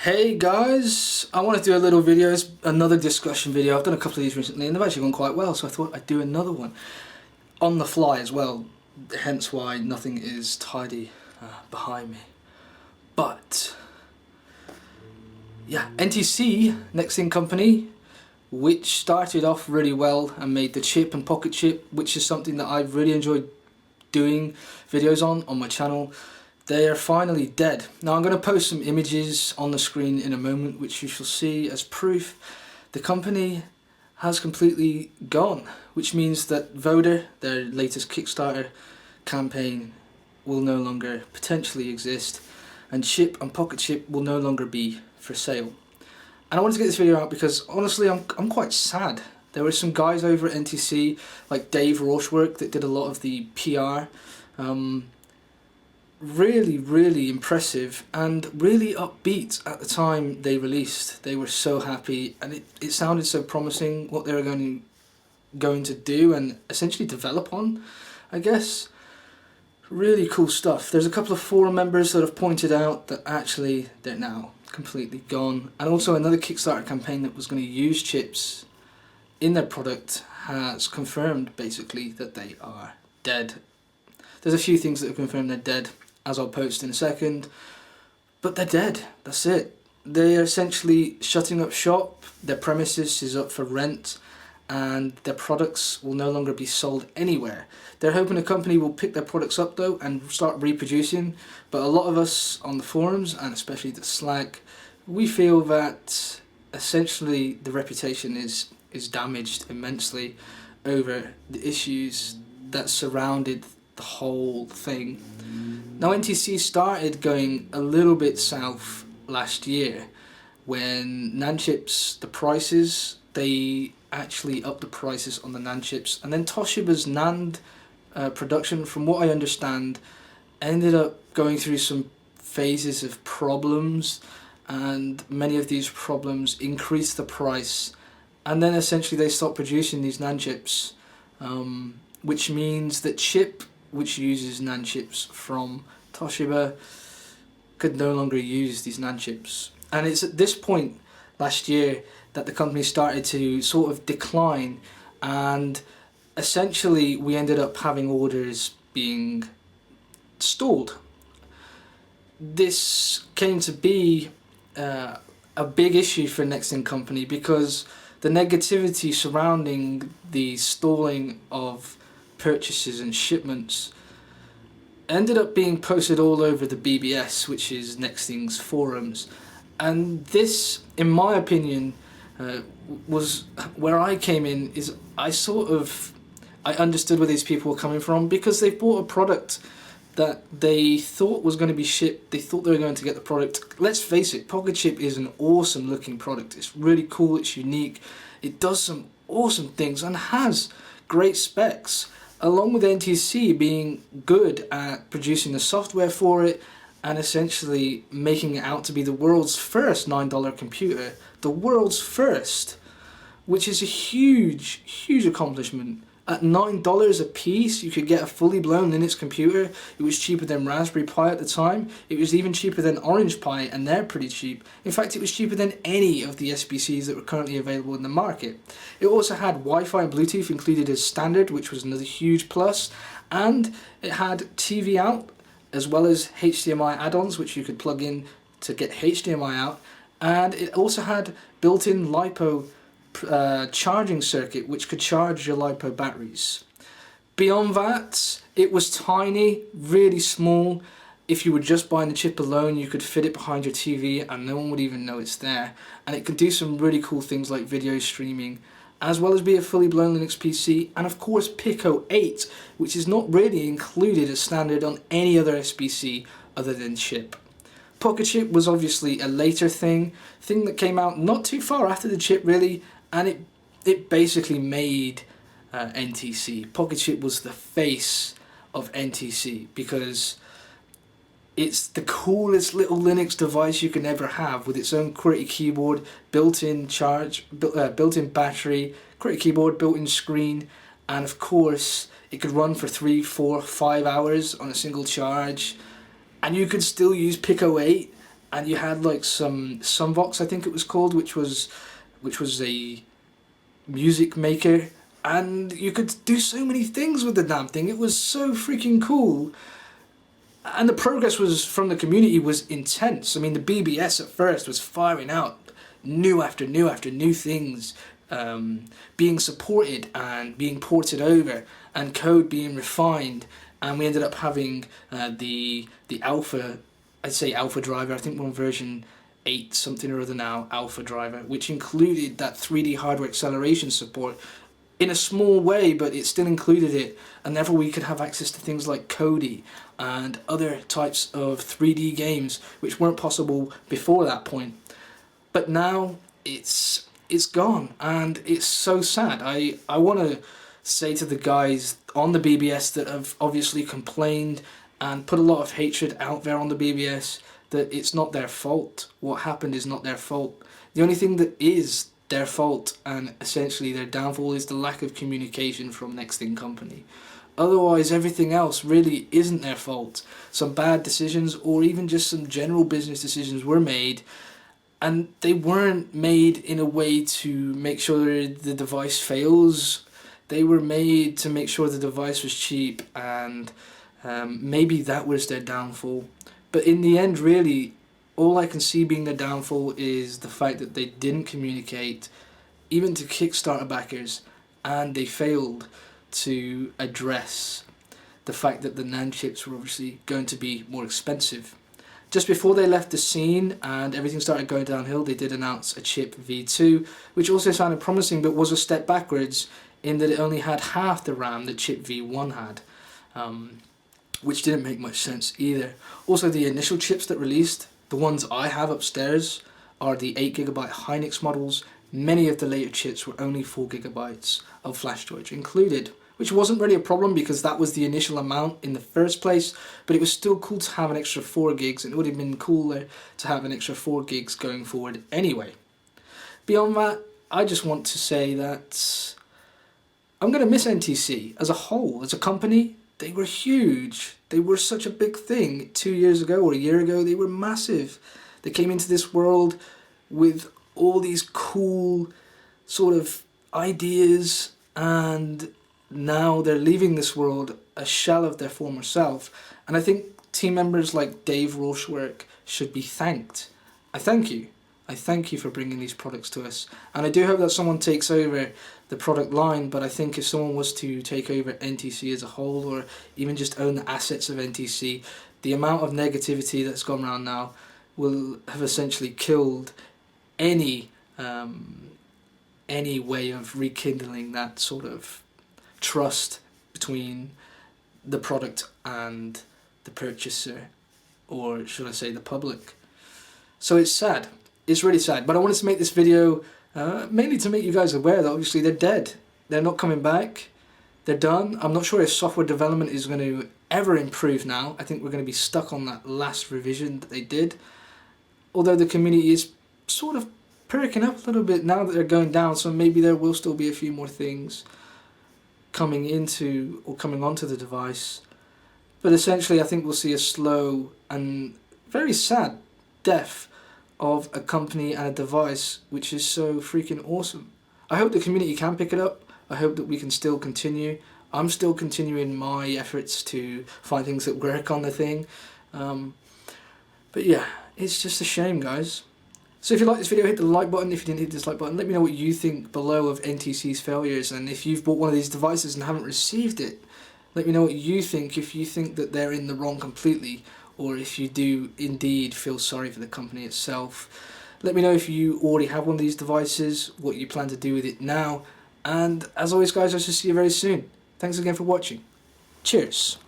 Hey guys, I want to do a little video, another discussion video. I've done a couple of these recently and they've actually gone quite well, so I thought I'd do another one on the fly as well, hence why nothing is tidy behind me. But yeah, NTC, Next Thing Company, which started off really well and made the chip and pocket chip, which is something that I've really enjoyed doing videos on my channel. They are finally dead. Now I'm going to post some images on the screen in a moment which you shall see as proof. The company has completely gone, which means that Voder, their latest Kickstarter campaign, will no longer potentially exist, and Chip and Pocket Chip will no longer be for sale. And I wanted to get this video out because honestly I'm quite sad. There were some guys over at NTC like Dave Rochwork that did a lot of the PR. Really impressive and really upbeat at the time they released. They were so happy and it sounded so promising what they were going to do and essentially develop on, I guess. Really cool stuff. There's a couple of forum members that have pointed out that actually they're now completely gone, and also another Kickstarter campaign that was going to use chips in their product has confirmed basically that they are dead. There's a few things that have confirmed they're dead, as I'll post in a second, but they're dead, that's it. They are essentially shutting up shop, their premises is up for rent, and their products will no longer be sold anywhere. They're hoping the company will pick their products up though and start reproducing, but a lot of us on the forums, and especially the Slack, we feel that essentially the reputation is damaged immensely over the issues that surrounded the whole thing. Now NTC started going a little bit south last year when NAND chips, the prices, they actually upped the prices on the NAND chips, and then Toshiba's NAND production, from what I understand, ended up going through some phases of problems, and many of these problems increased the price, and then essentially they stopped producing these NAND chips, which means that Chip, which uses NAND chips from Toshiba, could no longer use these NAND chips. And it's at this point last year that the company started to sort of decline, and essentially we ended up having orders being stalled. This came to be a big issue for Next Thing Company because the negativity surrounding the stalling of purchases and shipments ended up being posted all over the BBS, which is Next Thing's forums, and this, in my opinion, was where I came in. Is I understood where these people were coming from, because they bought a product that they thought was going to be shipped. They thought they were going to get the product. Let's face it, Pocket Chip is an awesome looking product. It's really cool, it's unique, it does some awesome things and has great specs, along with NTC being good at producing the software for it and essentially making it out to be the world's first $9 computer. The world's first, which is a huge accomplishment. At $9 a piece, you could get a fully blown Linux computer. It was cheaper than Raspberry Pi at the time. It was even cheaper than Orange Pi, and they're pretty cheap. In fact, it was cheaper than any of the SBCs that were currently available in the market. It also had Wi-Fi and Bluetooth included as standard, which was another huge plus, and it had TV out as well as HDMI add-ons, which you could plug in to get HDMI out, and it also had built-in LiPo charging circuit which could charge your LiPo batteries. Beyond that, it was tiny, really small. If you were just buying the chip alone, you could fit it behind your TV and no one would even know it's there, and it could do some really cool things like video streaming, as well as be a fully blown Linux PC, and of course Pico 8, which is not really included as standard on any other SBC other than Chip. Pocket Chip was obviously a later thing that came out not too far after the chip really, and it basically made NTC. Pocket Chip was the face of NTC because it's the coolest little Linux device you can ever have, with its own QWERTY keyboard, built-in charge, built-in battery, QWERTY keyboard, built-in screen, and of course it could run for 3, 4, 5 hours on a single charge, and you could still use Pico 8 and you had like some Vox, I think it was called, which was a music maker, and you could do so many things with the damn thing. It was so freaking cool, and the progress was from the community was intense. I mean, the BBS at first was firing out new after new after new things, being supported and being ported over, and code being refined, and we ended up having the alpha, I'd say alpha driver, I think we're on version 8 something or other now, alpha driver, which included that 3D hardware acceleration support in a small way, but it still included it, and therefore we could have access to things like Kodi and other types of 3D games which weren't possible before that point. But now it's gone, and it's so sad. I want to say to the guys on the BBS that have obviously complained and put a lot of hatred out there on the BBS, that it's not their fault. What happened is not their fault. The only thing that is their fault, and essentially their downfall, is the lack of communication from Next In Company. Otherwise, everything else really isn't their fault. Some bad decisions, or even just some general business decisions, were made, and they weren't made in a way to make sure the device fails. They were made to make sure the device was cheap, and maybe that was their downfall. But in the end, really, all I can see being their downfall is the fact that they didn't communicate, even to Kickstarter backers, and they failed to address the fact that the NAND chips were obviously going to be more expensive. Just before they left the scene and everything started going downhill, they did announce a chip V2, which also sounded promising, but was a step backwards in that it only had half the RAM that chip V1 had, which didn't make much sense either. Also, the initial chips that released, the ones I have upstairs, are the 8GB Hynix models. Many of the later chips were only 4GB of flash storage included, which wasn't really a problem because that was the initial amount in the first place, but it was still cool to have an extra 4 gigs, and it would have been cooler to have an extra 4 gigs going forward anyway. Beyond that, I just want to say that I'm going to miss NTC as a whole, as a company. They were huge. They were such a big thing 2 years ago or a year ago. They were massive. They came into this world with all these cool sort of ideas, and now they're leaving this world a shell of their former self. And I think team members like Dave Rorschach should be thanked. I thank you. I thank you for bringing these products to us. And I do hope that someone takes over the product line, but I think if someone was to take over NTC as a whole, or even just own the assets of NTC, the amount of negativity that's gone around now will have essentially killed any way of rekindling that sort of trust between the product and the purchaser, or should I say the public. So it's sad. It's really sad. But I wanted to make this video mainly to make you guys aware that obviously they're dead. They're not coming back. They're done. I'm not sure if software development is going to ever improve now. I think we're going to be stuck on that last revision that they did. Although the community is sort of perking up a little bit now that they're going down, so maybe there will still be a few more things coming into or coming onto the device. But essentially I think we'll see a slow and very sad death of a company and a device which is so freaking awesome. I hope the community can pick it up. I hope that we can still continue. I'm still continuing my efforts to find things that work on the thing. But yeah, it's just a shame, guys. So if you like this video, hit the like button. If you didn't hit the dislike button, let me know what you think below of NTC's failures, and if you've bought one of these devices and haven't received it, let me know what you think, if you think that they're in the wrong completely, or if you do indeed feel sorry for the company itself. Let me know if you already have one of these devices, what you plan to do with it now, and as always guys, I shall see you very soon. Thanks again for watching. Cheers.